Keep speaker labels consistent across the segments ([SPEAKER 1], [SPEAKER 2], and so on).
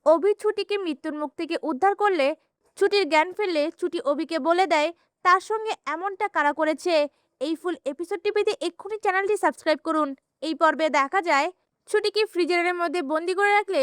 [SPEAKER 1] অভি ছুটিকে মৃত্যুর মুখ থেকে উদ্ধার করলে ছুটির জ্ঞান ফিরলে ছুটি অভিকে বলে দেয় তার সঙ্গে এমনটা কারা করেছে। এই ফুল এপিসোডটি পেতে এক্ষুনি চ্যানেলটি সাবস্ক্রাইব করুন। এই পর্বে দেখা যায় ছুটিকে ফ্রিজারের মধ্যে বন্দি করে রাখলে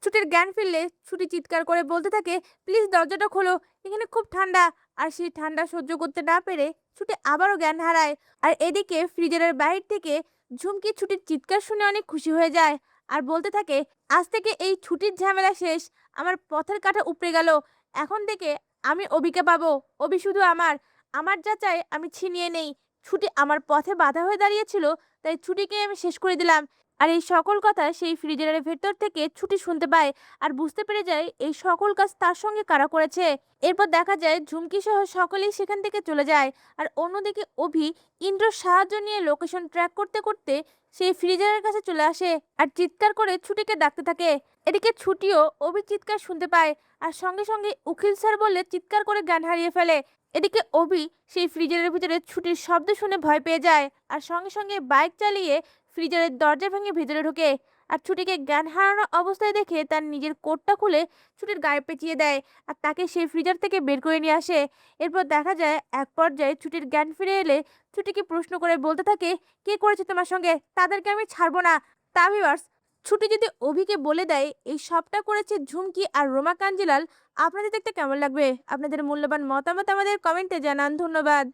[SPEAKER 1] ছুটির জ্ঞান ফিরলে ছুটি চিৎকার করে বলতে থাকে, প্লিজ দরজাটা খোলো, এখানে খুব ঠান্ডা। আর সেই ঠান্ডা সহ্য করতে না পেরে ছুটি আবারও জ্ঞান হারায়। আর এদিকে ফ্রিজারের বাইরে থেকে ঝুমকি ছুটির চিৎকার শুনে অনেক খুশি হয়ে যায় আর বলতে থাকে, আজ থেকে এই ছুটির ঝামেলা শেষ, আমার পথের কাঁটা উপড়ে গেল। এখন থেকে আমি অভিকে পাবো, অভি শুধু আমার, আমার যা চাই আমি ছিনিয়ে নেই। ছুটি আমার পথে বাধা হয়ে দাঁড়িয়েছিল, তাই ছুটিকে আমি শেষ করে দিলাম। আর এই সকল কথা সেই ফ্রিজারের ভেতর থেকে ছুটি শুনতে পায় আর বুঝতে পেরে যায় এই সকল কাজ তার সঙ্গে কারা করেছে। এরপর দেখা যায় ঝুমকি সহ সকলেই সেখান থেকে চলে যায়। আর অন্যদিকে অভি ইন্দ্রর সাহায্য নিয়ে লোকেশন ট্র্যাক করতে করতে সেই ফ্রিজারের কাছে চলে আসে আর চিৎকার করে ছুটিকে ডাকতে থাকে। এদিকে ছুটিও অভির চিৎকার শুনতে পায় আর সঙ্গে সঙ্গে উকিল স্যার বলে চিৎকার করে জ্ঞান হারিয়ে ফেলে। এদিকে অভি সেই ফ্রিজারের ভিতরে ছুটির শব্দ শুনে ভয় পেয়ে যায় আর সঙ্গে সঙ্গে বাইক চালিয়ে ফ্রিজারের দরজা ভেঙে ভিতরে ঢোকে। আর ছুটিকে জ্ঞান হারানো অবস্থায় দেখে তার নিজের কোটটা খুলে ছুটির গায়ে পেঁচিয়ে দেয় আর তাকে সেই ফ্রিজার থেকে বের করে নিয়ে আসে। এরপর দেখা যায় এক পর্যায়ে ছুটির জ্ঞান ফিরে এলে ছুটিকে প্রশ্ন করে বলতে থাকে, কে করেছে তোমার সঙ্গে, তাদেরকে আমি ছাড়বো না। তা ভিউয়ার্স, ছুটি যদি অভিকে বলে দেয় এই সবটা করেছে ঝুমকি আর রোমা কাঞ্জিলাল, আপনাদের দেখতে কেমন লাগবে? আপনাদের মূল্যবান মতামত আমাদের কমেন্টে জানান। ধন্যবাদ।